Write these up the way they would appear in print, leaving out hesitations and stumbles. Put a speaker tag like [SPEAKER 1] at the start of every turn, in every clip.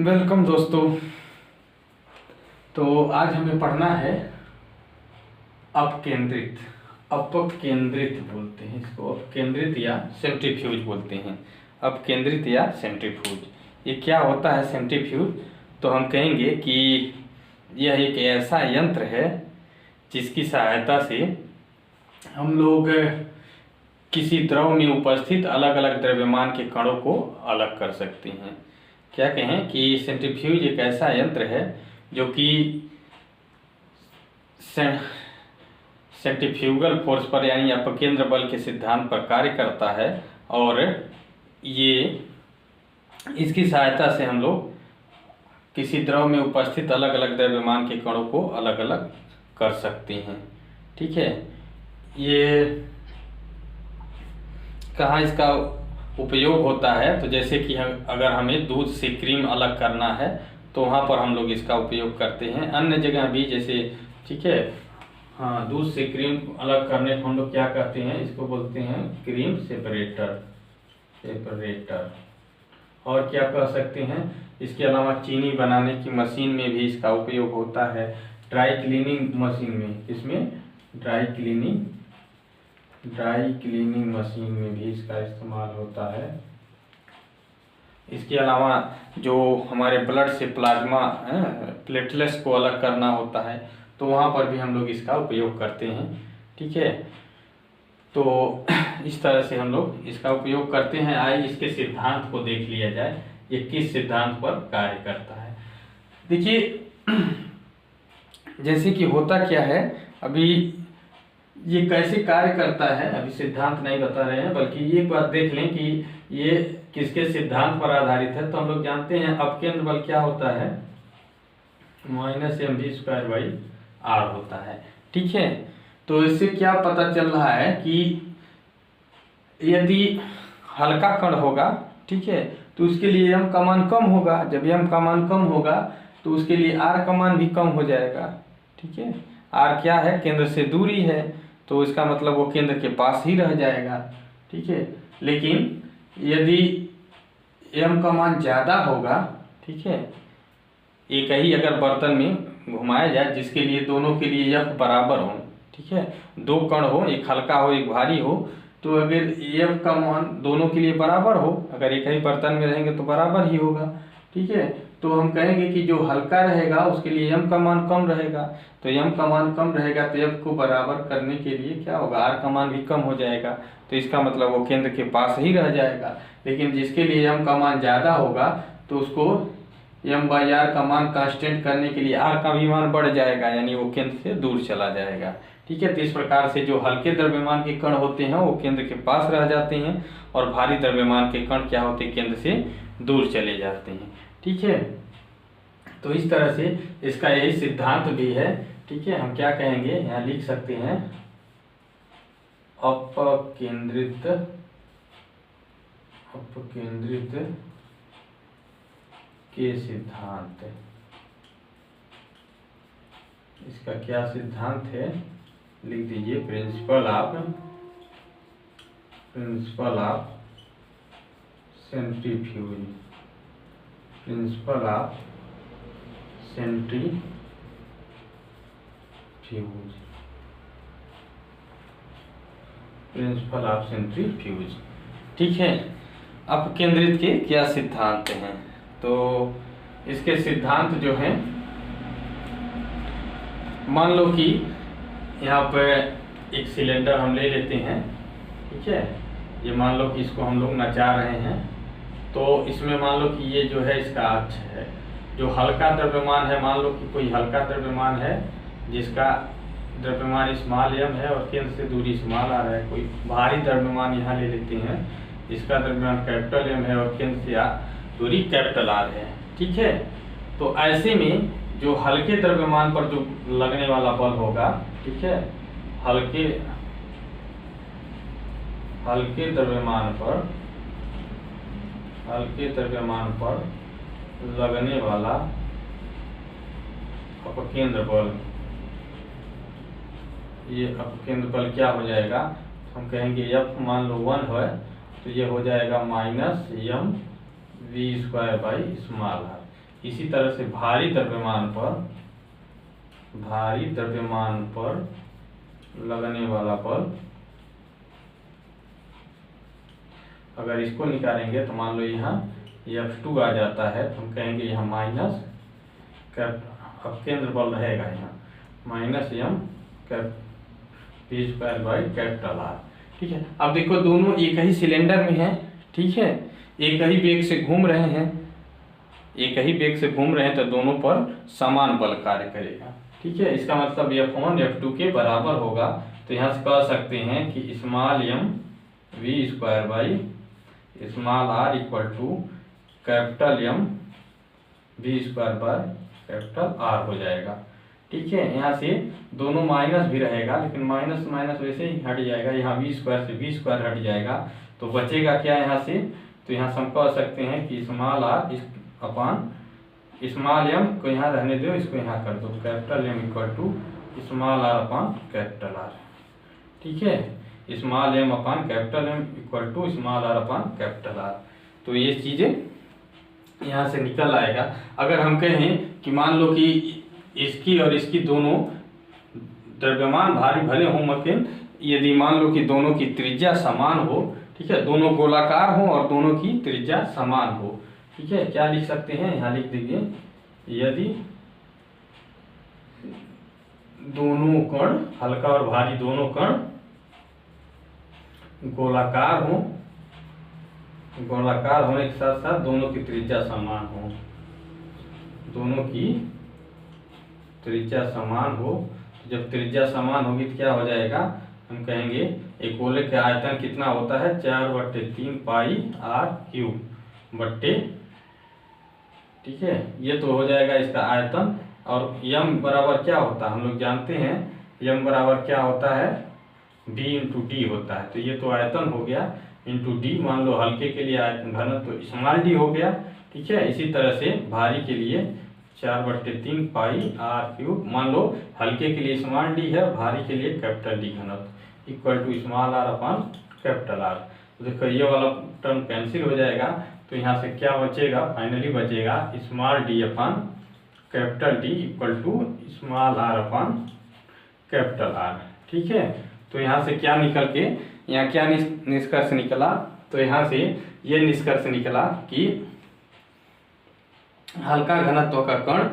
[SPEAKER 1] Welcome दोस्तों। तो आज हमें पढ़ना है अपकेंद्रित। अपकेंद्रित बोलते हैं इसको, अपकेंद्रित या सेंट्रीफ्यूज बोलते हैं। अपकेंद्रित या सेंट्रीफ्यूज ये क्या होता है सेंट्रीफ्यूज? तो हम कहेंगे कि यह एक ऐसा यंत्र है जिसकी सहायता से हम लोग किसी द्रव में उपस्थित अलग अलग द्रव्यमान के कणों को अलग कर सकते हैं। क्या कहें कि सेंट्रीफ्यूज एक ऐसा यंत्र है जो कि सेंट्रीफ्यूगल फोर्स पर यानी अपकेंद्र बल के सिद्धांत पर कार्य करता है, और ये इसकी सहायता से हम लोग किसी द्रव में उपस्थित अलग अलग द्रव्यमान के कणों को अलग अलग कर सकते हैं। ठीक है, ये कहाँ इसका उपयोग होता है? तो जैसे कि हम अगर हमें दूध से क्रीम अलग करना है तो वहाँ पर हम लोग इसका उपयोग करते हैं। अन्य जगह भी जैसे, ठीक है, हाँ, दूध से क्रीम अलग करने को हम लोग क्या कहते हैं? इसको बोलते हैं क्रीम सेपरेटर। और क्या कह सकते हैं? इसके अलावा चीनी बनाने की मशीन में भी इसका उपयोग होता है। ड्राई क्लीनिंग मशीन में, इसमें ड्राई क्लीनिंग मशीन में भी इसका इस्तेमाल होता है। इसके अलावा जो हमारे ब्लड से प्लाज्मा प्लेटलेट्स को अलग करना होता है तो वहाँ पर भी हम लोग इसका उपयोग करते हैं। ठीक है, तो इस तरह से हम लोग इसका उपयोग करते हैं। आइए इसके सिद्धांत को देख लिया जाए, ये किस सिद्धांत पर कार्य करता है। देखिए, जैसे कि होता क्या है, अभी ये कैसे कार्य करता है अभी सिद्धांत नहीं बता रहे हैं, बल्कि ये बात देख लें कि ये किसके सिद्धांत पर आधारित है। तो हम लोग जानते हैं अपकेंद्र बल क्या होता है, -mv²/r होता है। ठीक है, तो इससे क्या पता चल रहा है कि यदि हल्का कण होगा, ठीक है, तो उसके लिए m का मान कम होगा। जब m का मान कम होगा तो उसके लिए r का मान भी कम हो जाएगा। ठीक है, r क्या है? केंद्र से दूरी है, तो इसका मतलब वो केंद्र के पास ही रह जाएगा। ठीक है, लेकिन यदि m का मान ज़्यादा होगा, ठीक है, एक ही अगर बर्तन में घुमाया जाए जिसके लिए दोनों के लिए f बराबर हो, ठीक है, दो कण हो, एक हल्का हो एक भारी हो, तो अगर f का मान दोनों के लिए बराबर हो, अगर एक ही बर्तन में रहेंगे तो बराबर ही होगा। ठीक है, तो हम कहेंगे कि जो हल्का रहेगा उसके लिए m का मान कम रहेगा। तो m का मान कम रहेगा तो f को बराबर करने के लिए क्या होगा? r का मान भी कम हो जाएगा, तो इसका मतलब वो केंद्र के पास ही रह जाएगा। लेकिन जिसके लिए m का मान ज़्यादा होगा तो उसको m/r का मान कांस्टेंट करने के लिए r का भी मान बढ़ जाएगा, यानी वो केंद्र से दूर चला जाएगा। ठीक है, तो इस प्रकार से जो हल्के द्रव्यमान के कण होते हैं वो केंद्र के पास रह जाते हैं, और भारी द्रव्यमान के कण क्या होते हैं? केंद्र से दूर चले जाते हैं। ठीक है, तो इस तरह से इसका यही सिद्धांत भी है। ठीक है, हम क्या कहेंगे, यहाँ लिख सकते हैं अपकेंद्रित के सिद्धांत। इसका क्या सिद्धांत है? लिख दीजिए principle of centrifuge. Principle of centrifuge. Principle of centrifuge. ठीक है, अपकेंद्रित के क्या सिद्धांत हैं? तो इसके सिद्धांत जो हैं, मान लो कि यहाँ पे एक सिलेंडर हम ले लेते हैं। ठीक है, ये मान लो कि इसको हम लोग नचा रहे हैं, तो इसमें मान लो कि ये जो है इसका अक्ष है। जो हल्का द्रव्यमान है, मान लो कि कोई हल्का द्रव्यमान है जिसका द्रव्यमान स्मॉल m है और केंद्र से दूरी स्मॉल r है। कोई भारी द्रव्यमान यहाँ ले लेते हैं जिसका द्रव्यमान कैपिटल M है और केंद्र से दूरी कैपिटल R है। ठीक है, तो ऐसे में जो हल्के द्रव्यमान पर जो लगने वाला बल होगा, ठीक है, हल्के द्रव्यमान पर लगने वाला अपकेंद्र बल, ये अपकेंद्र बल क्या हो जाएगा? हम कहेंगे F मान लो 1 है तो ये हो जाएगा -mv² by स्मॉल r। इसी तरह से भारी द्रव्यमान पर लगने वाला बल, अगर इसको निकालेंगे तो मान लो यहाँ F2 आ जाता है, तो हम कहेंगे यहाँ माइनस अब केंद्र बल रहेगा यहाँ माइनस m v²/R। ठीक है, अब देखो दोनों एक ही सिलेंडर में है, ठीक है, एक ही वेग से घूम रहे हैं, तो दोनों पर समान बल कार्य करेगा। ठीक है, इसका मतलब F1 F2 के बराबर होगा। तो यहाँ से कह सकते हैं कि small m v²/r equal to capital M v²/R हो जाएगा। ठीक है, यहाँ से दोनों माइनस भी रहेगा, लेकिन माइनस माइनस वैसे ही हट जाएगा, यहाँ v² से v² हट जाएगा, तो बचेगा क्या यहाँ से, तो यहाँ से हम कह सकते हैं कि small r upon small m को यहाँ रहने दो, इसको यहाँ कर दो, capital M equal to small r upon capital R। ठीक है, small m upon capital M equal to small r upon capital R। तो ये चीज़ें यहाँ से निकल आएगा। अगर हम कहें कि मान लो कि इसकी और इसकी दोनों द्रव्यमान भारी भले हों, मगर यदि मान लो कि दोनों की त्रिज्या समान हो, ठीक है, दोनों गोलाकार हो और दोनों की त्रिज्या समान हो। ठीक है, क्या लिख सकते हैं, यहाँ लिख दीजिए, यदि दोनों कण, हल्का और भारी दोनों कण गोलाकार होने के साथ साथ दोनों की त्रिज्या समान हो, जब त्रिज्या समान होगी तो क्या हो जाएगा, हम कहेंगे एक गोले का आयतन कितना होता है, 4/3 पाई r³ बट्टे, ठीक है, ये तो हो जाएगा इसका आयतन। और m बराबर क्या होता है, हम लोग जानते हैं m बराबर क्या होता है, b × d होता है। तो ये तो आयतन हो गया इंटू d, मान लो हल्के के लिए आयतन घनत्व तो स्मॉल d हो गया। ठीक है, इसी तरह से भारी के लिए 4/3 पाई r³, मान लो हल्के के लिए स्मॉल d है, भारी के लिए कैपिटल D घनत्व equal to small r upon capital R। तो देखो ये वाला टर्म कैंसिल हो जाएगा, तो यहाँ से क्या बचेगा, फाइनली बचेगा small d upon capital D equal to small r upon capital R। ठीक है, तो यहाँ से क्या निकल के, यहाँ क्या निष्कर्ष निकला, तो यहाँ से ये निष्कर्ष निकला कि हल्का घनत्व का कण,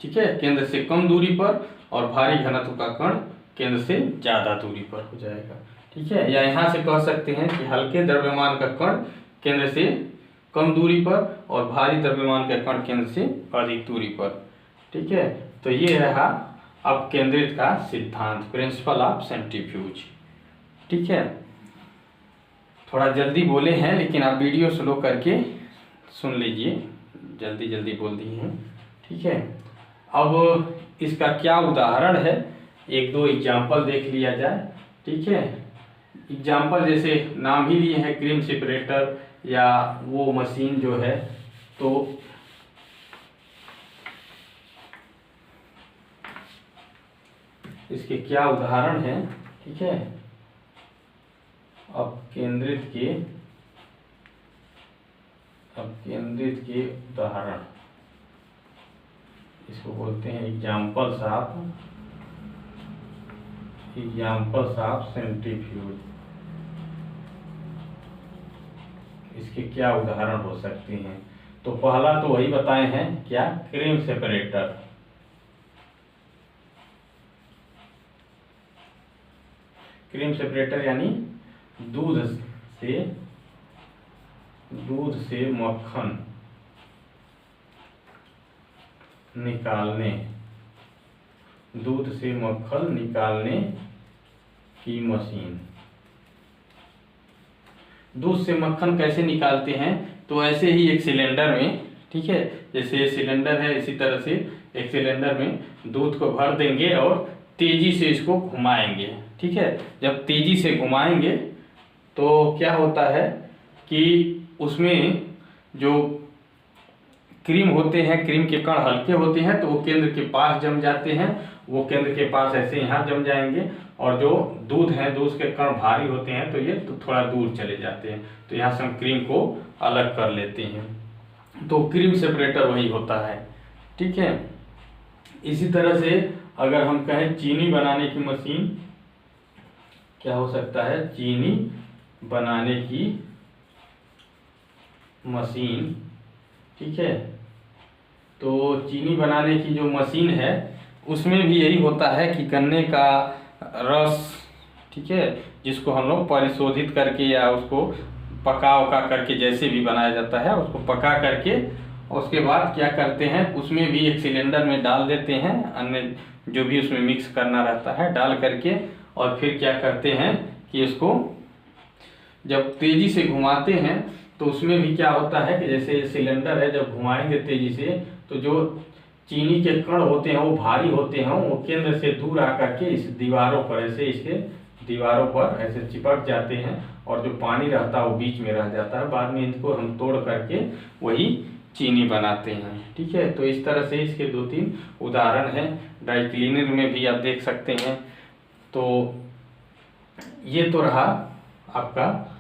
[SPEAKER 1] ठीक है, केंद्र से कम दूरी पर, और भारी घनत्व का कण केंद्र से ज्यादा दूरी पर हो जाएगा। ठीक है, या यहाँ से कह सकते हैं कि हल्के द्रव्यमान का कण केंद्र से कम दूरी पर और भारी द्रव्यमान का कण केंद्र से अधिक दूरी पर। ठीक है, तो ये रहा अपकेंद्रित का सिद्धांत, प्रिंसिपल ऑफ सेंट्रीफ्यूज। ठीक है, थोड़ा जल्दी बोले हैं, लेकिन आप वीडियो स्लो करके सुन लीजिए, जल्दी जल्दी बोल दिए हैं। ठीक है, अब इसका क्या उदाहरण है, एक दो एग्जाम्पल देख लिया जाए। ठीक है, एग्जाम्पल जैसे नाम ही लिए हैं, क्रीम सेपरेटर या वो मशीन जो है, तो इसके क्या उदाहरण हैं। ठीक है, अपकेंद्रित के उदाहरण, इसको बोलते हैं एग्जाम्पल्स ऑफ सेंट्रीफ्यूज। इसके क्या उदाहरण हो सकते हैं, तो पहला तो वही बताए हैं, क्या, क्रीम सेपरेटर। क्रीम सेपरेटर यानी दूध से मक्खन निकालने की मशीन। दूध से मक्खन कैसे निकालते हैं, तो ऐसे ही एक सिलेंडर में, ठीक है, जैसे ये सिलेंडर है, इसी तरह से एक सिलेंडर में दूध को भर देंगे और तेजी से इसको घुमाएंगे। ठीक है, जब तेजी से घुमाएंगे तो क्या होता है कि उसमें जो क्रीम होते हैं, क्रीम के कण हल्के होते हैं, तो वो केंद्र के पास जम जाते हैं, वो केंद्र के पास ऐसे यहाँ जम जाएंगे, और जो दूध है, दूध के कण भारी होते हैं, तो ये तो थोड़ा दूर चले जाते हैं, तो यहाँ से हम क्रीम को अलग कर लेते हैं। तो क्रीम सेपरेटर वही होता है। ठीक है। इसी तरह से अगर हम कहें चीनी बनाने की मशीन, क्या हो सकता है, चीनी बनाने की मशीन, ठीक है। तो चीनी बनाने की जो मशीन है उसमें भी यही होता है कि गन्ने का रस, ठीक है, जिसको हम लोग परिशोधित करके या उसको पका उका करके जैसे भी बनाया जाता है, उसको पका करके उसके बाद क्या करते हैं, उसमें भी एक सिलेंडर में डाल देते हैं, अन्य जो भी उसमें मिक्स करना रहता है डाल करके, और फिर क्या करते हैं कि इसको जब तेजी से घुमाते हैं तो उसमें भी क्या होता है कि जैसे सिलेंडर है, जब घुमाएंगे तेजी से तो जो चीनी के कण होते हैं वो भारी होते हैं, वो केंद्र से दूर आकर के इस दीवारों पर ऐसे, इसके दीवारों पर ऐसे चिपक जाते हैं, और जो पानी रहता है वो बीच में रह जाता है। बाद में इनको हम तोड़ करके वही चीनी बनाते हैं, ठीक है। तो इस तरह से इसके 2-3 उदाहरण हैं। ड्राई क्लीनर में भी आप देख सकते हैं। तो ये तो रहा आपका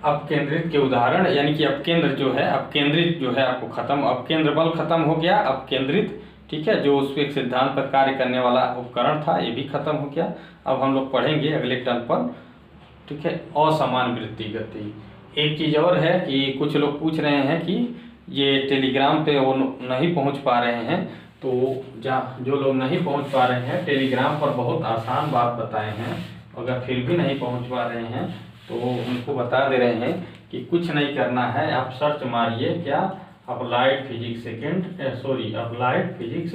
[SPEAKER 1] अपकेंद्रित के उदाहरण, यानी कि अपकेंद्र जो है, अपकेंद्रित जो है आपको खत्म, अपकेंद्र बल खत्म हो गया, अपकेंद्रित, ठीक है, जो उस एक सिद्धांत पर कार्य करने वाला उपकरण था ये भी खत्म हो गया। अब हम लोग पढ़ेंगे अगले टर्म पर, ठीक है, असमान वृत्ति गति। एक चीज़ और है कि कुछ लोग पूछ रहे हैं कि ये टेलीग्राम पे वो नहीं पहुंच पा रहे हैं, तो जो लोग नहीं पहुंच पा रहे हैं, टेलीग्राम पर बहुत आसान बात बताए हैं, अगर फिर भी नहीं पहुंच पा रहे हैं तो उनको बता दे रहे हैं कि कुछ नहीं करना है, आप सर्च मारिए क्या, अप्लाइड फिजिक्स अप्लाइड फिजिक्स,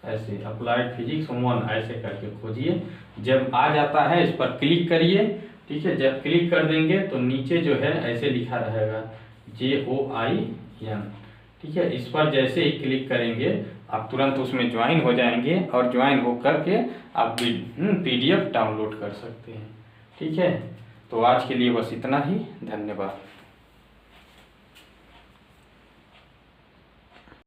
[SPEAKER 1] ऐसे अप्लाइड फिजिक्स 1 ऐसे करके खोजिए। जब आ जाता है इस पर क्लिक करिए, ठीक है। जब क्लिक कर देंगे तो नीचे जो है ऐसे लिखा रहेगा JOIN, ठीक है। इस पर जैसे ही क्लिक करेंगे आप तुरंत उसमें ज्वाइन हो जाएंगे, और ज्वाइन हो करके आप PDF डाउनलोड कर सकते हैं, ठीक है। तो आज के लिए बस इतना ही, धन्यवाद।